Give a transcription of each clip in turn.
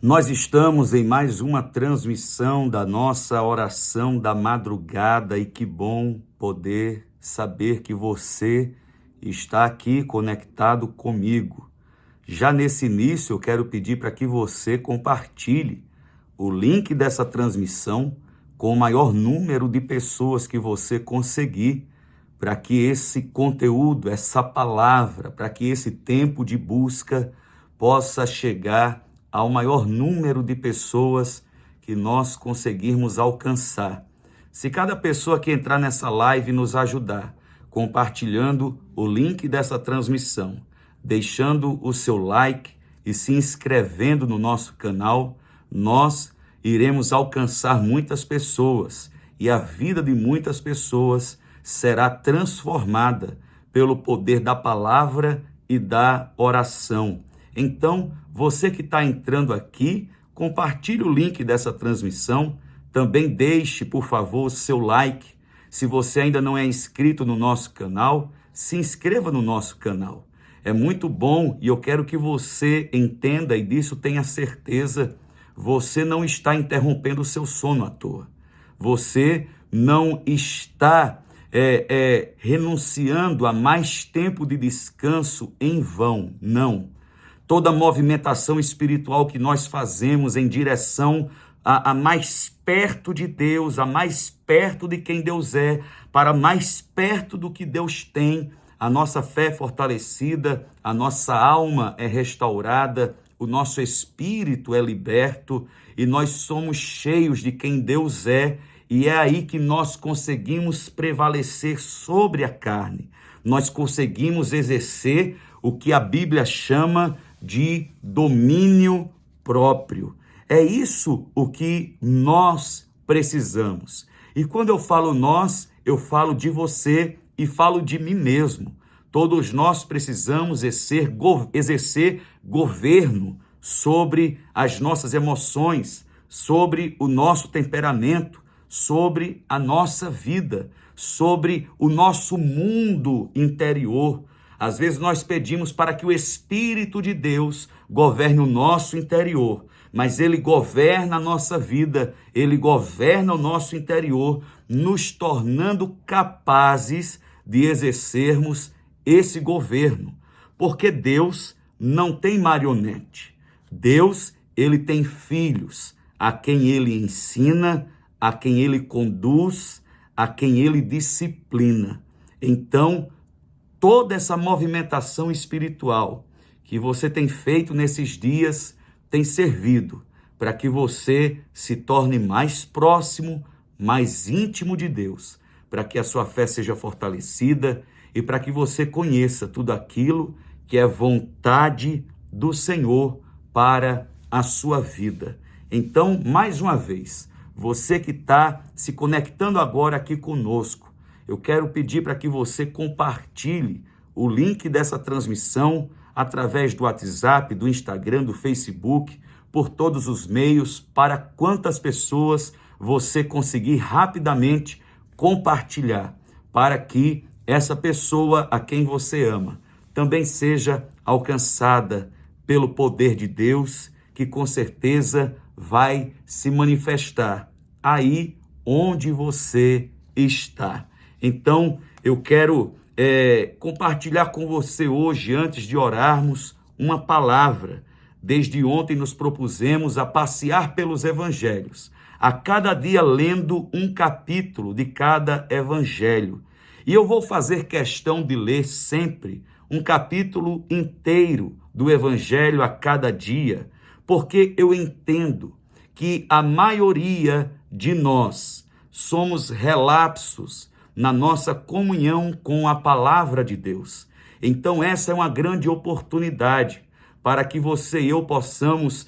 Nós estamos em mais uma transmissão da nossa oração da madrugada e que bom poder saber que você está aqui conectado comigo. Já nesse início, eu quero pedir para que você compartilhe o link dessa transmissão com o maior número de pessoas que você conseguir, para que esse conteúdo, essa palavra, para que esse tempo de busca possa chegar ao maior número de pessoas que nós conseguirmos alcançar. Se cada pessoa que entrar nessa live nos ajudar, compartilhando o link dessa transmissão, deixando o seu like e se inscrevendo no nosso canal, nós iremos alcançar muitas pessoas e a vida de muitas pessoas será transformada pelo poder da palavra e da oração. Então, você que está entrando aqui, compartilhe o link dessa transmissão. Também deixe, por favor, o seu like. Se você ainda não é inscrito no nosso canal, se inscreva no nosso canal. É muito bom e eu quero que você entenda e disso tenha certeza. Você não está interrompendo o seu sono à toa. Você não está renunciando a mais tempo de descanso em vão. Não. Toda movimentação espiritual que nós fazemos em direção a mais perto de Deus, a mais perto de quem Deus é, para mais perto do que Deus tem, a nossa fé é fortalecida, a nossa alma é restaurada, o nosso espírito é liberto e nós somos cheios de quem Deus é, e é aí que nós conseguimos prevalecer sobre a carne. Nós conseguimos exercer o que a Bíblia chama de domínio próprio. É isso o que nós precisamos. E quando eu falo nós, eu falo de você e falo de mim mesmo. Todos nós precisamos exercer governo sobre as nossas emoções, sobre o nosso temperamento, sobre a nossa vida, sobre o nosso mundo interior. Às vezes nós pedimos para que o Espírito de Deus governe o nosso interior, mas Ele governa a nossa vida, Ele governa o nosso interior, nos tornando capazes de exercermos esse governo. Porque Deus não tem marionete. Deus, Ele tem filhos, a quem Ele ensina, a quem Ele conduz, a quem Ele disciplina. Então, toda essa movimentação espiritual que você tem feito nesses dias tem servido para que você se torne mais próximo, mais íntimo de Deus, para que a sua fé seja fortalecida e para que você conheça tudo aquilo que é vontade do Senhor para a sua vida. Então, mais uma vez, você que está se conectando agora aqui conosco, eu quero pedir para que você compartilhe o link dessa transmissão através do WhatsApp, do Instagram, do Facebook, por todos os meios, para quantas pessoas você conseguir rapidamente compartilhar, para que essa pessoa a quem você ama também seja alcançada pelo poder de Deus, que com certeza vai se manifestar aí onde você está. Então, eu quero compartilhar com você hoje, antes de orarmos, uma palavra. Desde ontem nos propusemos a passear pelos evangelhos, a cada dia lendo um capítulo de cada evangelho. E eu vou fazer questão de ler sempre um capítulo inteiro do evangelho a cada dia, porque eu entendo que a maioria de nós somos relapsos na nossa comunhão com a palavra de Deus. Então essa é uma grande oportunidade para que você e eu possamos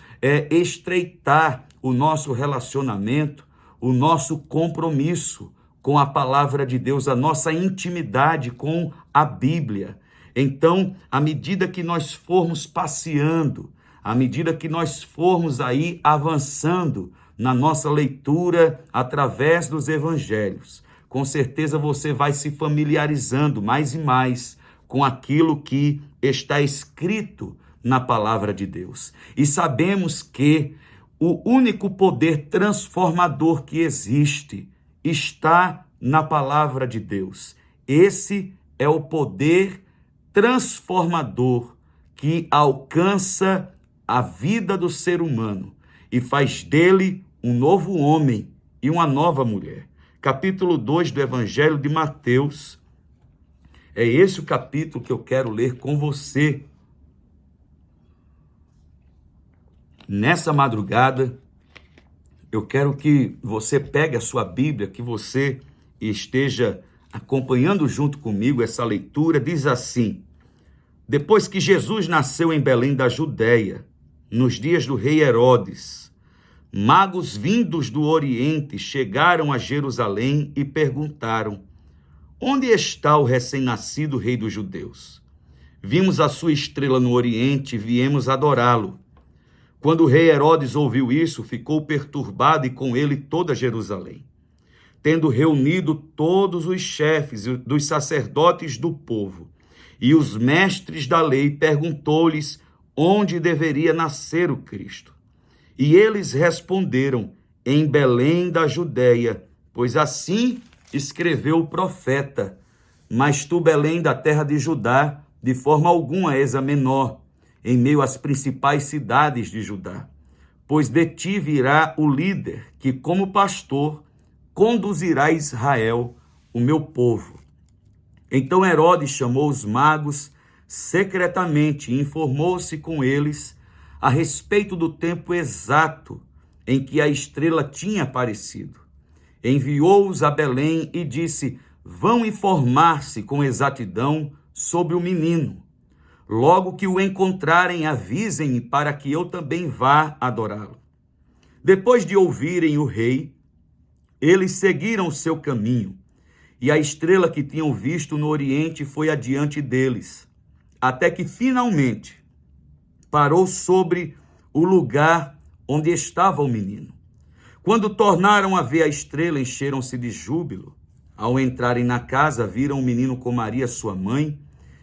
estreitar o nosso relacionamento, o nosso compromisso com a palavra de Deus, a nossa intimidade com a Bíblia. Então, à medida que nós formos passeando, à medida que nós formos aí avançando na nossa leitura através dos evangelhos, com certeza você vai se familiarizando mais e mais com aquilo que está escrito na palavra de Deus. E sabemos que O único poder transformador que existe está na palavra de Deus. Esse é o poder transformador que alcança a vida do ser humano e faz dele um novo homem e uma nova mulher. Capítulo 2 do Evangelho de Mateus. É esse o capítulo que eu quero ler com você. Nessa madrugada, eu quero que você pegue a sua Bíblia, que você esteja acompanhando junto comigo essa leitura. Diz assim: depois que Jesus nasceu em Belém da Judéia, nos dias do rei Herodes, magos vindos do Oriente chegaram a Jerusalém e perguntaram: onde está o recém-nascido rei dos judeus? Vimos a sua estrela no Oriente e viemos adorá-lo. Quando o rei Herodes ouviu isso, ficou perturbado e com ele toda Jerusalém. Tendo reunido todos os chefes dos sacerdotes do povo e os mestres da lei, perguntou-lhes onde deveria nascer o Cristo. E eles responderam: em Belém da Judéia, pois assim escreveu o profeta: mas tu, Belém, da terra de Judá, de forma alguma és a menor em meio às principais cidades de Judá, pois de ti virá o líder que, como pastor, conduzirá Israel, o meu povo. Então Herodes chamou os magos secretamente e informou-se com eles a respeito do tempo exato em que a estrela tinha aparecido. Enviou-os a Belém e disse: vão informar-se com exatidão sobre o menino. Logo que o encontrarem, avisem-me para que eu também vá adorá-lo. Depois de ouvirem o rei, eles seguiram o seu caminho, e a estrela que tinham visto no Oriente foi adiante deles, até que finalmente parou sobre o lugar onde estava o menino. Quando tornaram a ver a estrela, encheram-se de júbilo. Ao entrarem na casa, viram o menino com Maria, sua mãe,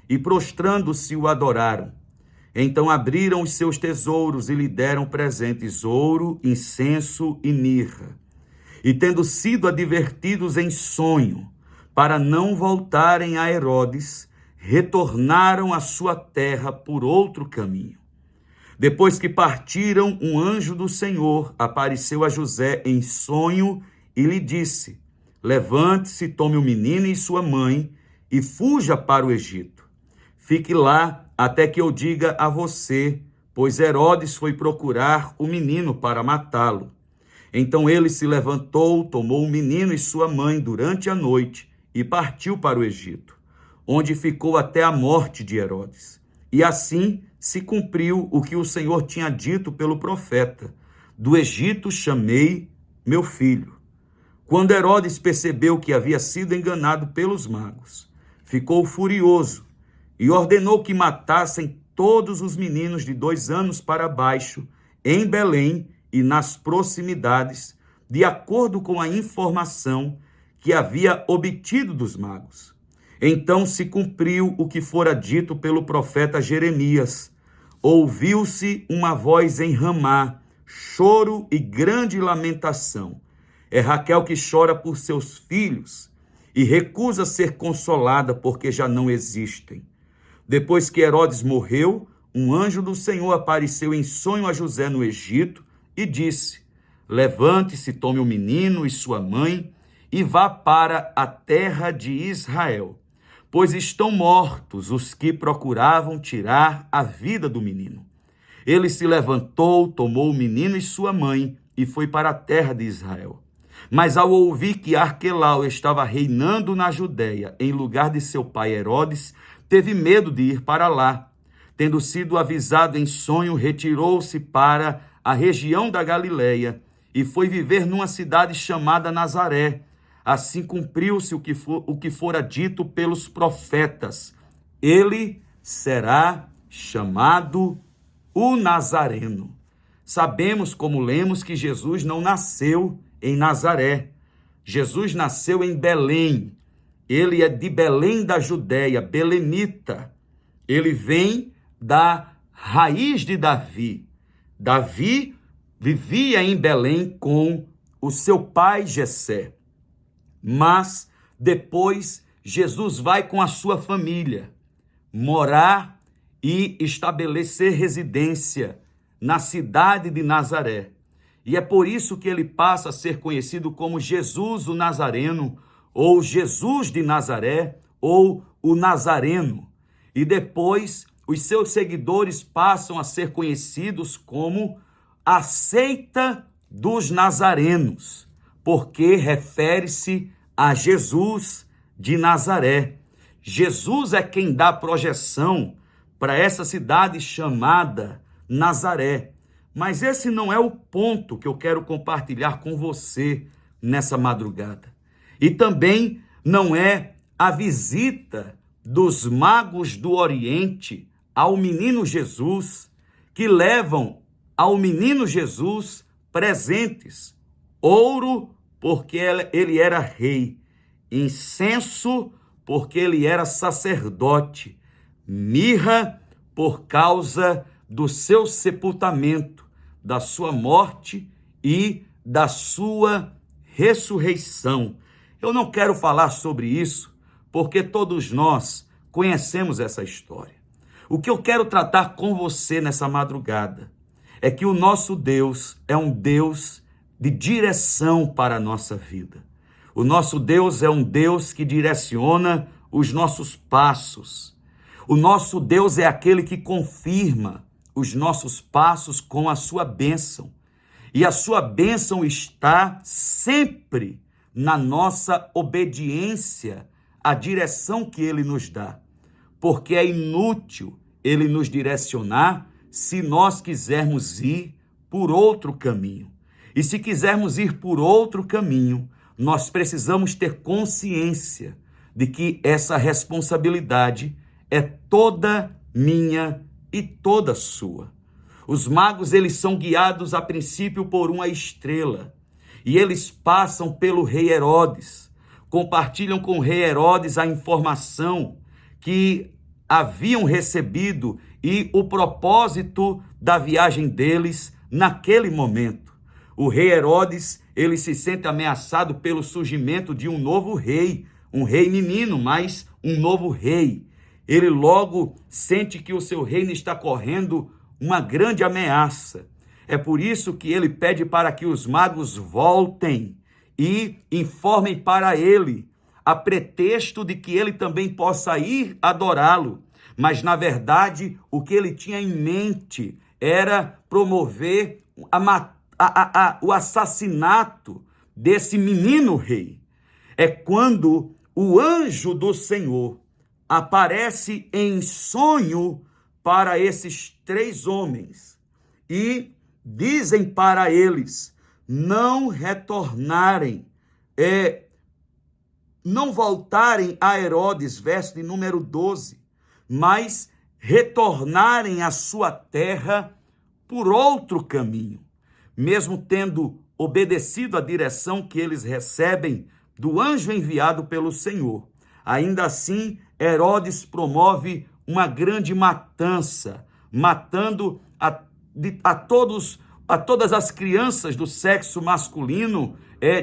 e prostrando-se o adoraram. Então abriram os seus tesouros e lhe deram presentes: ouro, incenso e mirra. E tendo sido advertidos em sonho para não voltarem a Herodes, retornaram à sua terra por outro caminho. Depois que partiram, um anjo do Senhor apareceu a José em sonho e lhe disse: levante-se, tome o menino e sua mãe e fuja para o Egito. Fique lá até que eu diga a você, pois Herodes foi procurar o menino para matá-lo. Então ele se levantou, tomou o menino e sua mãe durante a noite e partiu para o Egito, onde ficou até a morte de Herodes. E assim se cumpriu o que o Senhor tinha dito pelo profeta: do Egito chamei meu filho. Quando Herodes percebeu que havia sido enganado pelos magos, ficou furioso e ordenou que matassem todos os meninos de 2 anos para baixo, em Belém e nas proximidades, de acordo com a informação que havia obtido dos magos. Então se cumpriu o que fora dito pelo profeta Jeremias. Ouviu-se uma voz em Ramá, choro e grande lamentação. É Raquel que chora por seus filhos e recusa ser consolada porque já não existem. Depois que Herodes morreu, um anjo do Senhor apareceu em sonho a José no Egito e disse: levante-se, tome o menino e sua mãe e vá para a terra de Israel, pois estão mortos os que procuravam tirar a vida do menino. Ele se levantou, tomou o menino e sua mãe e foi para a terra de Israel. Mas ao ouvir que Arquelau estava reinando na Judéia em lugar de seu pai Herodes, teve medo de ir para lá. Tendo sido avisado em sonho, retirou-se para a região da Galileia e foi viver numa cidade chamada Nazaré. Assim cumpriu-se o que fora dito pelos profetas: ele será chamado o Nazareno. Sabemos, como lemos, que Jesus não nasceu em Nazaré. Jesus nasceu em Belém. Ele é de Belém da Judéia, belemita. Ele vem da raiz de Davi. Davi vivia em Belém com o seu pai Jessé. Mas depois Jesus vai com a sua família morar e estabelecer residência na cidade de Nazaré. E é por isso que ele passa a ser conhecido como Jesus o Nazareno, ou Jesus de Nazaré, ou o Nazareno. E depois os seus seguidores passam a ser conhecidos como a seita dos nazarenos, porque refere-se a Jesus de Nazaré. Jesus é quem dá projeção para essa cidade chamada Nazaré. Mas esse não é o ponto que eu quero compartilhar com você nessa madrugada. E também não é a visita dos magos do Oriente ao menino Jesus, que levam ao menino Jesus presentes: ouro, porque ele era rei; incenso, porque ele era sacerdote; mirra, por causa do seu sepultamento, da sua morte e da sua ressurreição. Eu não quero falar sobre isso, porque todos nós conhecemos essa história. O que eu quero tratar com você nessa madrugada é que o nosso Deus é um Deus de direção para a nossa vida. O nosso Deus é um Deus que direciona os nossos passos. O nosso Deus é aquele que confirma os nossos passos com a sua bênção. E a sua bênção está sempre na nossa obediência à direção que ele nos dá. Porque é inútil ele nos direcionar se nós quisermos ir por outro caminho. E se quisermos ir por outro caminho, nós precisamos ter consciência de que essa responsabilidade é toda minha e toda sua. Os magos, eles são guiados a princípio por uma estrela, e eles passam pelo rei Herodes, compartilham com o rei Herodes a informação que haviam recebido e o propósito da viagem deles naquele momento. O rei Herodes, ele se sente ameaçado pelo surgimento de um novo rei, um rei menino, mas um novo rei. Ele logo sente que o seu reino está correndo uma grande ameaça. É por isso que ele pede para que os magos voltem e informem para ele, a pretexto de que ele também possa ir adorá-lo. Mas, na verdade, o que ele tinha em mente era promover o assassinato desse menino rei. É quando o anjo do Senhor aparece em sonho para esses 3 homens e dizem para eles não retornarem, não voltarem a Herodes, verso de número 12, mas retornarem à sua terra por outro caminho. Mesmo tendo obedecido à direção que eles recebem do anjo enviado pelo Senhor, ainda assim Herodes promove uma grande matança, matando a todas as crianças do sexo masculino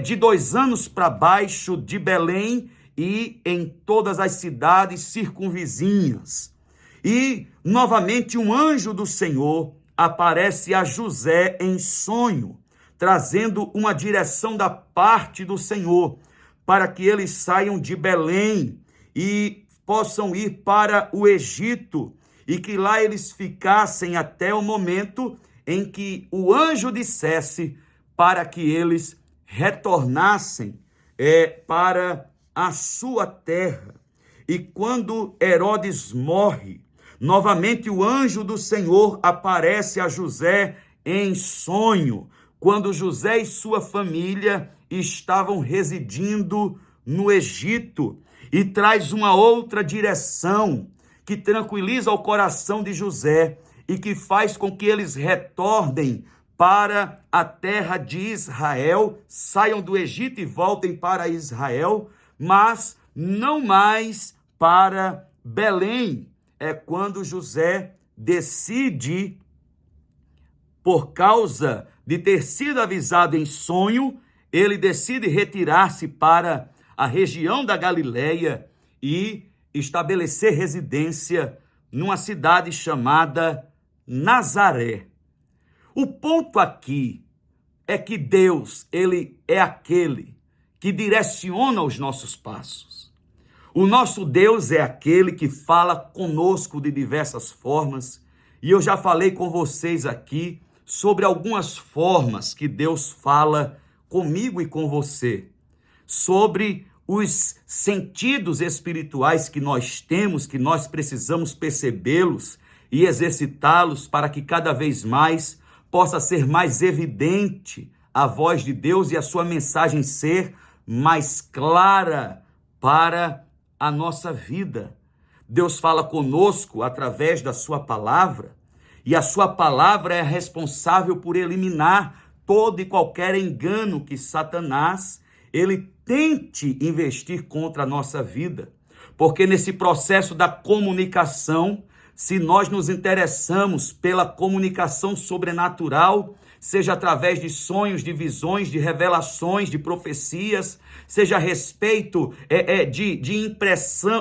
de 2 anos para baixo de Belém e em todas as cidades circunvizinhas. E, novamente, um anjo do Senhor aparece a José em sonho, trazendo uma direção da parte do Senhor, para que eles saiam de Belém e possam ir para o Egito, e que lá eles ficassem até o momento em que o anjo dissesse para que eles retornassem para a sua terra. E quando Herodes morre, novamente o anjo do Senhor aparece a José em sonho, quando José e sua família estavam residindo no Egito, e traz uma outra direção que tranquiliza o coração de José e que faz com que eles retornem para a terra de Israel, saiam do Egito e voltem para Israel, mas não mais para Belém. É quando José decide por causa de ter sido avisado em sonho, ele decide retirar-se para a região da Galileia e estabelecer residência numa cidade chamada Nazaré. O ponto aqui é que Deus, ele é aquele que direciona os nossos passos. O nosso Deus é aquele que fala conosco de diversas formas, e eu já falei com vocês aqui sobre algumas formas que Deus fala comigo e com você, sobre os sentidos espirituais que nós temos, que nós precisamos percebê-los e exercitá-los para que cada vez mais possa ser mais evidente a voz de Deus e a sua mensagem ser mais clara para a nossa vida. Deus fala conosco através da sua palavra, e a sua palavra é responsável por eliminar todo e qualquer engano que Satanás ele tente investir contra a nossa vida. Porque nesse processo da comunicação, se nós nos interessamos pela comunicação sobrenatural, seja através de sonhos, de visões, de revelações, de profecias, seja a respeito de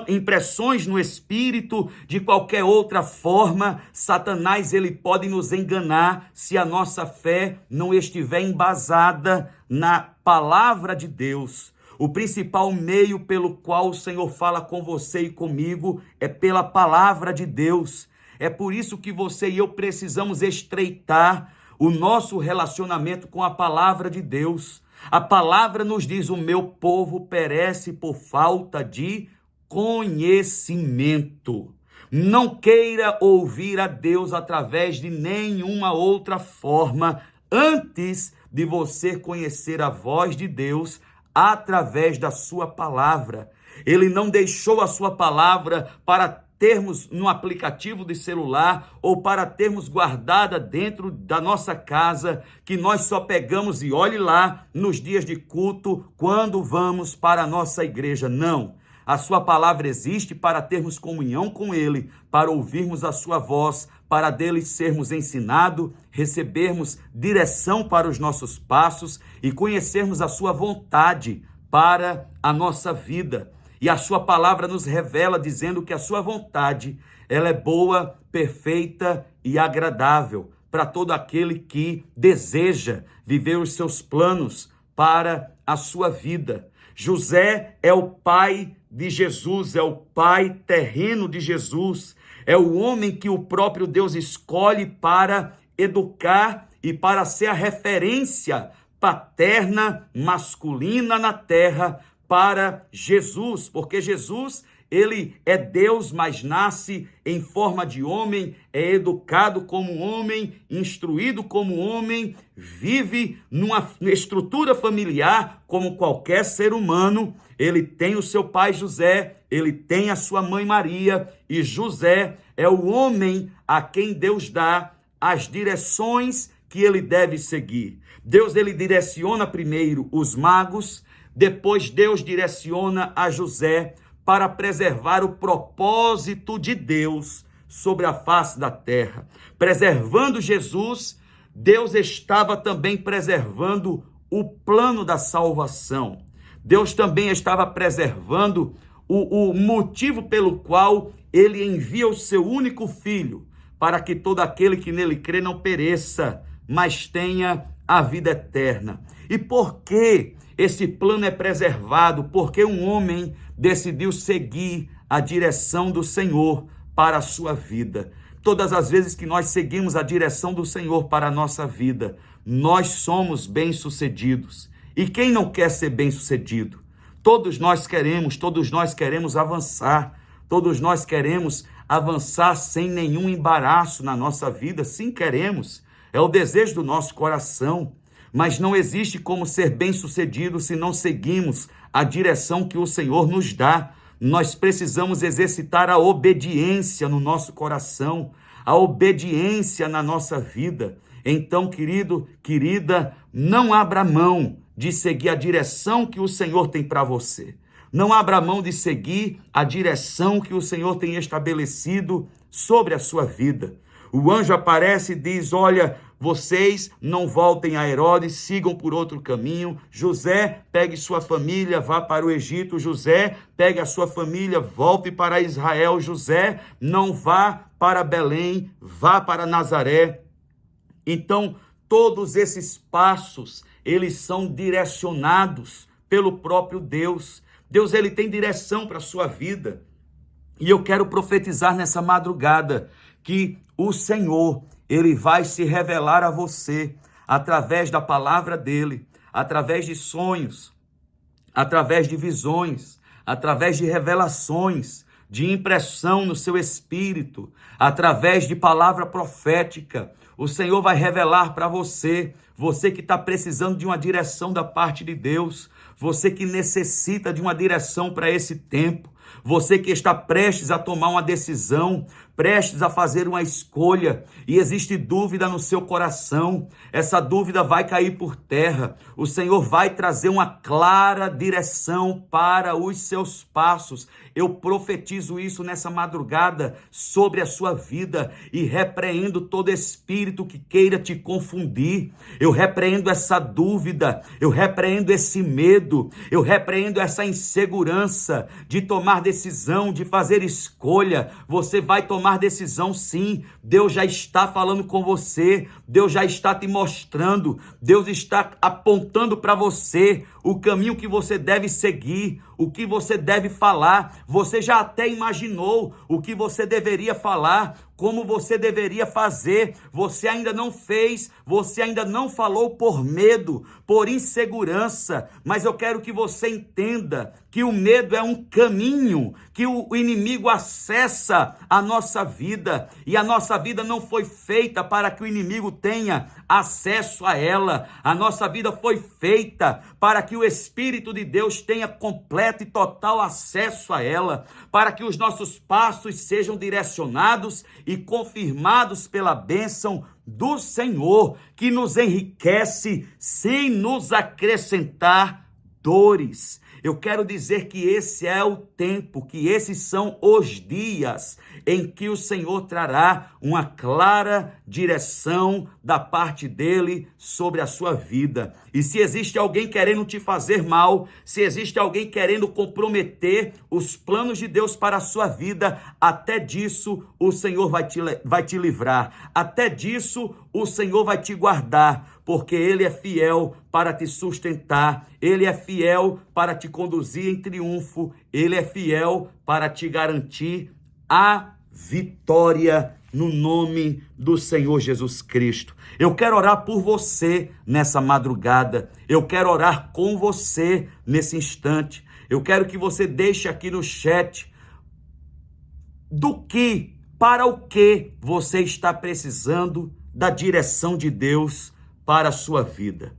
impressões no espírito, de qualquer outra forma, Satanás ele pode nos enganar se a nossa fé não estiver embasada na palavra de Deus. O principal meio pelo qual o Senhor fala com você e comigo é pela palavra de Deus. É por isso que você e eu precisamos estreitar o nosso relacionamento com a palavra de Deus. A palavra nos diz: o meu povo perece por falta de conhecimento. Não queira ouvir a Deus através de nenhuma outra forma antes de você conhecer a voz de Deus através da sua palavra. Ele não deixou a sua palavra para termos no aplicativo de celular ou para termos guardada dentro da nossa casa, que nós só pegamos e olhe lá nos dias de culto, quando vamos para a nossa igreja. Não. A sua palavra existe para termos comunhão com ele, para ouvirmos a sua voz, para dele sermos ensinados, recebermos direção para os nossos passos e conhecermos a sua vontade para a nossa vida. E a sua palavra nos revela dizendo que a sua vontade, ela é boa, perfeita e agradável para todo aquele que deseja viver os seus planos para a sua vida. José é o pai de Jesus, é o pai terreno de Jesus, é o homem que o próprio Deus escolhe para educar e para ser a referência paterna, masculina na terra para Jesus, porque Jesus, ele é Deus, mas nasce em forma de homem, é educado como homem, instruído como homem, vive numa estrutura familiar como qualquer ser humano. Ele tem o seu pai José, ele tem a sua mãe Maria, e José é o homem a quem Deus dá as direções que ele deve seguir. Deus, ele direciona primeiro os magos, depois Deus direciona a José para preservar o propósito de Deus sobre a face da terra. Preservando Jesus, Deus estava também preservando o plano da salvação. Deus também estava preservando o motivo pelo qual ele envia o seu único filho, para que todo aquele que nele crê não pereça, mas tenha a vida eterna. E por que esse plano é preservado? Porque um homem decidiu seguir a direção do Senhor para a sua vida. Todas as vezes que nós seguimos a direção do Senhor para a nossa vida, nós somos bem-sucedidos. E quem não quer ser bem-sucedido? Todos nós queremos avançar, todos nós queremos avançar sem nenhum embaraço na nossa vida. Sim, queremos, é o desejo do nosso coração. Mas não existe como ser bem-sucedido se não seguimos a direção que o Senhor nos dá. Nós precisamos exercitar a obediência no nosso coração, a obediência na nossa vida. Então, querido, querida, não abra mão de seguir a direção que o Senhor tem para você. Não abra mão de seguir a direção que o Senhor tem estabelecido sobre a sua vida. O anjo aparece e diz: olha, vocês não voltem a Herodes, sigam por outro caminho. José, pegue sua família, vá para o Egito. José, pegue a sua família, volte para Israel. José, não vá para Belém, vá para Nazaré. Então, todos esses passos, eles são direcionados pelo próprio Deus. Deus, ele tem direção para a sua vida. E eu quero profetizar nessa madrugada que o Senhor, ele vai se revelar a você através da palavra dele, através de sonhos, através de visões, através de revelações, de impressão no seu espírito, através de palavra profética. O Senhor vai revelar para você, você que está precisando de uma direção da parte de Deus, você que necessita de uma direção para esse tempo, você que está prestes a tomar uma decisão, prestes a fazer uma escolha e existe dúvida no seu coração, essa dúvida vai cair por terra. O Senhor vai trazer uma clara direção para os seus passos. Eu profetizo isso nessa madrugada sobre a sua vida e repreendo todo espírito que queira te confundir. Eu repreendo essa dúvida, eu repreendo esse medo, eu repreendo essa insegurança de tomar decisão, de fazer escolha. Você vai tomar decisão sim. Deus já está falando com você, Deus já está te mostrando, Deus está apontando para você o caminho que você deve seguir, o que você deve falar. Você já até imaginou o que você deveria falar, como você deveria fazer. Você ainda não fez, você ainda não falou por medo, por insegurança, mas eu quero que você entenda que o medo é um caminho que o inimigo acessa a nossa vida, e a nossa vida não foi feita para que o inimigo tenha acesso a ela. A nossa vida foi feita para que o Espírito de Deus tenha completo e total acesso a ela, para que os nossos passos sejam direcionados e confirmados pela bênção do Senhor, que nos enriquece sem nos acrescentar dores. Eu quero dizer que esse é o tempo, que esses são os dias em que o Senhor trará uma clara direção da parte dele sobre a sua vida. E se existe alguém querendo te fazer mal, se existe alguém querendo comprometer os planos de Deus para a sua vida, até disso o Senhor vai te livrar, até disso o Senhor vai te guardar, porque Ele é fiel para te sustentar, Ele é fiel para te conduzir em triunfo, Ele é fiel para te garantir a vitória no nome do Senhor Jesus Cristo. Eu quero orar por você nessa madrugada, eu quero orar com você nesse instante. Eu quero que você deixe aqui no chat para o que você está precisando da direção de Deus para a sua vida.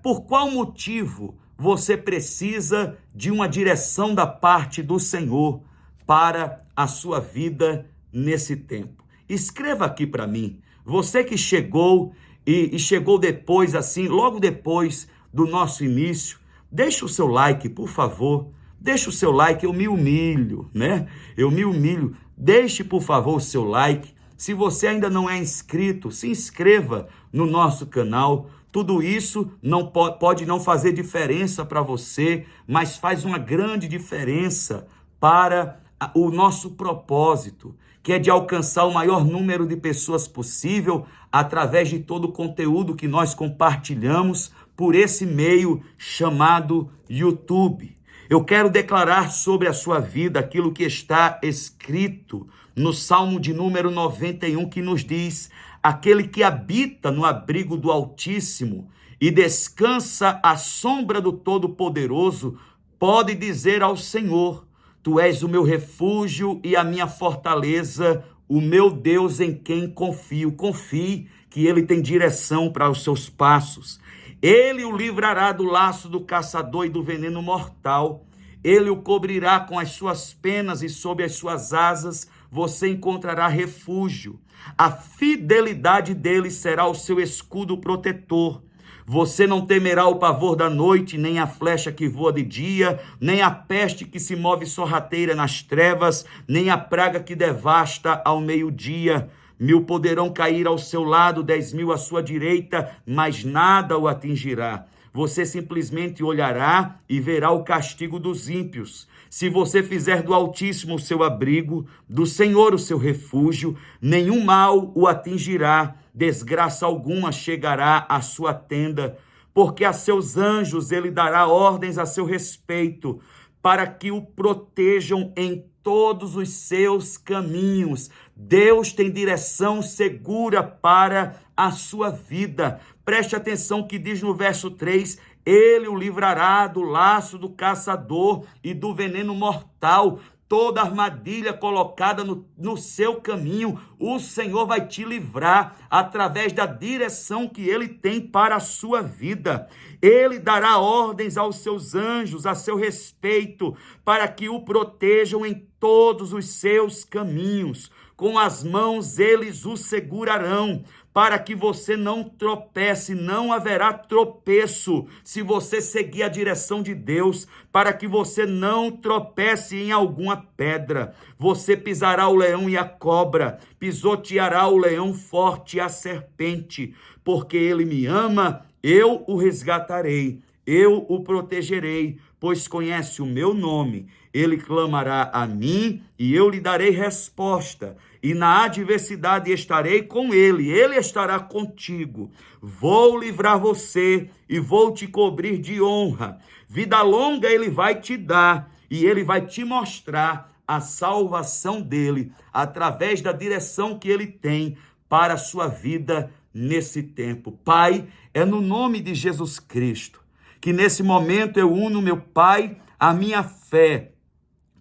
Por qual motivo você precisa de uma direção da parte do Senhor para a sua vida nesse tempo? Escreva aqui para mim. Você que chegou e chegou depois, assim, logo depois do nosso início, deixa o seu like, por favor. Deixa o seu like, eu me humilho, né? Eu me humilho. Deixe, por favor, o seu like. Se você ainda não é inscrito, se inscreva no nosso canal. Tudo isso não pode não fazer diferença para você, mas faz uma grande diferença para o nosso propósito, que é de alcançar o maior número de pessoas possível através de todo o conteúdo que nós compartilhamos por esse meio chamado YouTube. Eu quero declarar sobre a sua vida aquilo que está escrito no Salmo de número 91, que nos diz: aquele que habita no abrigo do Altíssimo e descansa à sombra do Todo-Poderoso, pode dizer ao Senhor: tu és o meu refúgio e a minha fortaleza, o meu Deus em quem confio. Confie que Ele tem direção para os seus passos. Ele o livrará do laço do caçador e do veneno mortal. Ele o cobrirá com as suas penas e sob as suas asas você encontrará refúgio. A fidelidade dele será o seu escudo protetor. Você não temerá o pavor da noite, nem a flecha que voa de dia, nem a peste que se move sorrateira nas trevas, nem a praga que devasta ao meio-dia. 1000 poderão cair ao seu lado, 10.000 à sua direita, mas nada o atingirá. Você simplesmente olhará e verá o castigo dos ímpios. Se você fizer do Altíssimo o seu abrigo, do Senhor o seu refúgio, nenhum mal o atingirá, desgraça alguma chegará à sua tenda, porque a seus anjos ele dará ordens a seu respeito, para que o protejam em todos os seus caminhos. Deus tem direção segura para a sua vida. Preste atenção que diz no verso 3, ele o livrará do laço do caçador e do veneno mortal. Toda armadilha colocada no seu caminho, o Senhor vai te livrar através da direção que Ele tem para a sua vida. Ele dará ordens aos seus anjos a seu respeito, para que o protejam em todos os seus caminhos. Com as mãos eles o segurarão, para que você não tropece, não haverá tropeço se você seguir a direção de Deus, para que você não tropece em alguma pedra. Você pisará o leão e a cobra, pisoteará o leão forte e a serpente, porque ele me ama, eu o resgatarei, eu o protegerei, pois conhece o meu nome. Ele clamará a mim e eu lhe darei resposta. E na adversidade estarei com ele, ele estará contigo. Vou livrar você e vou te cobrir de honra. Vida longa ele vai te dar e ele vai te mostrar a salvação dele através da direção que ele tem para a sua vida nesse tempo. Pai, é no nome de Jesus Cristo que nesse momento eu uno, meu Pai, a minha fé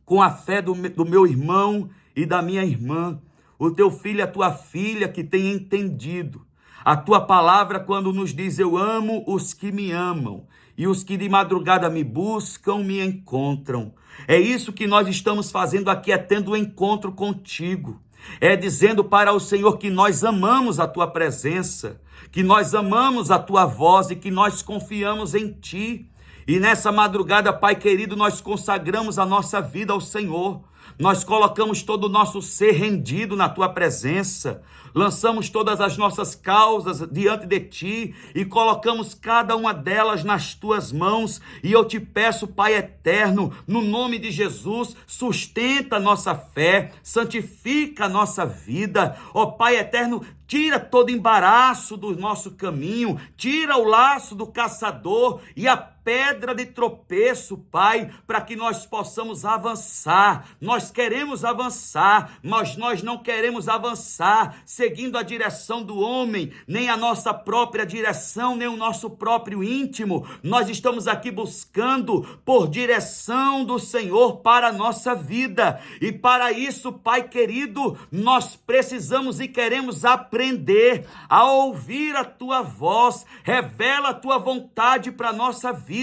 com a fé do meu irmão e da minha irmã, o teu filho e a tua filha que tem entendido a tua palavra quando nos diz: eu amo os que me amam e os que de madrugada me buscam me encontram. É isso que nós estamos fazendo aqui, é tendo um encontro contigo, é dizendo para o Senhor que nós amamos a tua presença, que nós amamos a tua voz e que nós confiamos em ti. E nessa madrugada, Pai querido, nós consagramos a nossa vida ao Senhor. Nós colocamos todo o nosso ser rendido na tua presença. Lançamos todas as nossas causas diante de ti e colocamos cada uma delas nas tuas mãos. E eu te peço, Pai eterno, no nome de Jesus, sustenta a nossa fé, santifica a nossa vida. Ó Pai eterno, tira todo embaraço do nosso caminho, tira o laço do caçador e a pedra de tropeço, Pai, para que nós possamos avançar. Nós queremos avançar, mas nós não queremos avançar seguindo a direção do homem, nem a nossa própria direção, nem o nosso próprio íntimo. Nós estamos aqui buscando por direção do Senhor para a nossa vida. E para isso, Pai querido, nós precisamos e queremos aprender a ouvir a tua voz. Revela a tua vontade para a nossa vida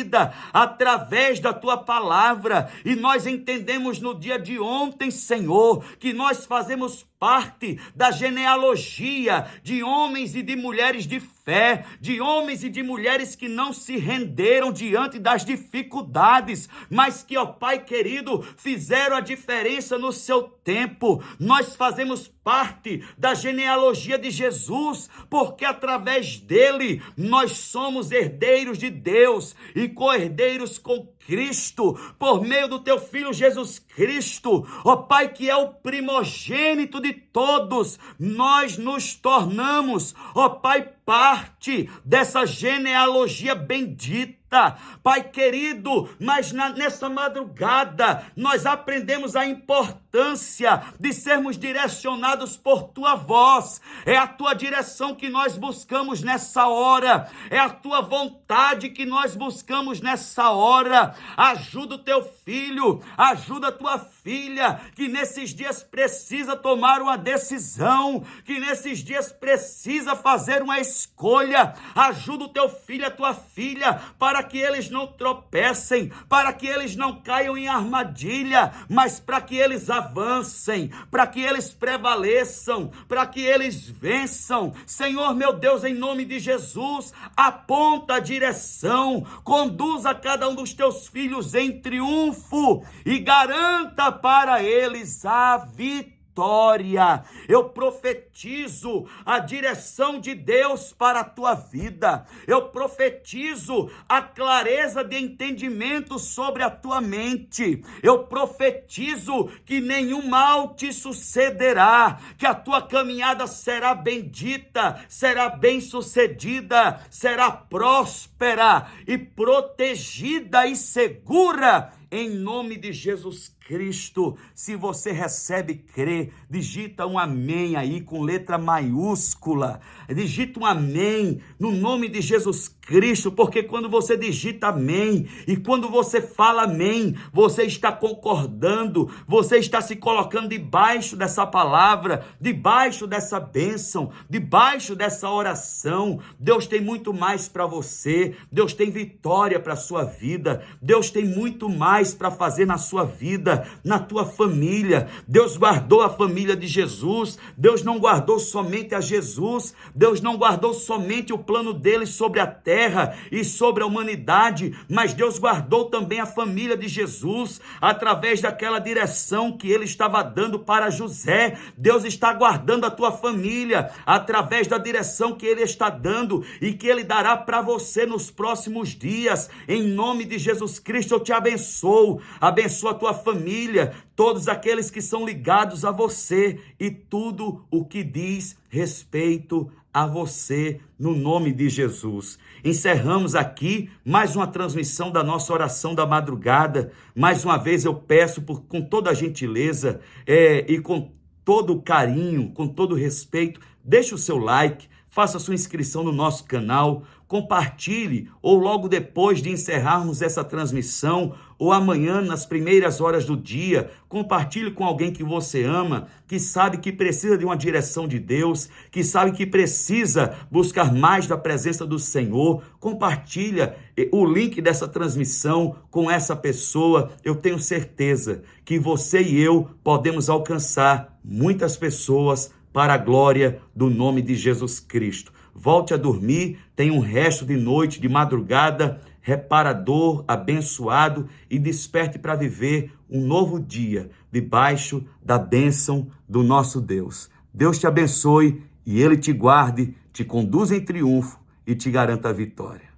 através da tua palavra. E nós entendemos no dia de ontem, Senhor, que nós fazemos parte da genealogia de homens e de mulheres de fé, de homens e de mulheres que não se renderam diante das dificuldades, mas que, ó Pai querido, fizeram a diferença no seu tempo. Nós fazemos parte da genealogia de Jesus, porque através dele nós somos herdeiros de Deus e co-herdeiros com Cristo, por meio do teu Filho Jesus Cristo, ó Pai, que é o primogênito de todos. Nós nos tornamos, ó Pai, parte dessa genealogia bendita. Pai querido, mas nessa madrugada nós aprendemos a importância de sermos direcionados por tua voz. É a tua direção que nós buscamos nessa hora, é a tua vontade que nós buscamos nessa hora. Ajuda o teu filho, ajuda a tua filha, que nesses dias precisa tomar uma decisão, que nesses dias precisa fazer uma escolha. Ajuda o teu filho, a tua filha, para que eles não tropecem, para que eles não caiam em armadilha, mas para que eles avancem, para que eles prevaleçam, para que eles vençam. Senhor meu Deus, em nome de Jesus, aponta a direção, conduza cada um dos teus filhos em triunfo e garanta para eles a vitória. vitória. Eu profetizo a direção de Deus para a tua vida. Eu profetizo a clareza de entendimento sobre a tua mente. Eu profetizo que nenhum mal te sucederá, que a tua caminhada será bendita, será bem-sucedida, será próspera e protegida e segura, em nome de Jesus Cristo. Se você recebe, crê, digita um amém aí com letra maiúscula, digita um amém no nome de Jesus Cristo, porque quando você digita amém e quando você fala amém, você está concordando, você está se colocando debaixo dessa palavra, debaixo dessa bênção, debaixo dessa oração. Deus tem muito mais para você, Deus tem vitória para a sua vida, Deus tem muito mais para fazer na sua vida, na tua família. Deus guardou a família de Jesus. Deus não guardou somente a Jesus, Deus não guardou somente o plano dele sobre a terra e sobre a humanidade, mas Deus guardou também a família de Jesus, através daquela direção que ele estava dando para José. Deus está guardando a tua família, através da direção que ele está dando e que ele dará para você nos próximos dias. Em nome de Jesus Cristo, eu te abençoo, abençoa a tua família, todos aqueles que são ligados a você e tudo o que diz respeito a você, no nome de Jesus. Encerramos aqui mais uma transmissão da nossa oração da madrugada. Mais uma vez eu peço, com toda a gentileza e com todo o carinho, com todo o respeito, deixe o seu like, faça a sua inscrição no nosso canal, compartilhe, ou logo depois de encerrarmos essa transmissão, ou amanhã nas primeiras horas do dia, compartilhe com alguém que você ama, que sabe que precisa de uma direção de Deus, que sabe que precisa buscar mais da presença do Senhor. Compartilha o link dessa transmissão com essa pessoa. Eu tenho certeza que você e eu podemos alcançar muitas pessoas para a glória do nome de Jesus Cristo. Volte a dormir, tenha um resto de noite, de madrugada, reparador, abençoado, e desperte para viver um novo dia, debaixo da bênção do nosso Deus. Deus te abençoe e Ele te guarde, te conduza em triunfo e te garanta a vitória.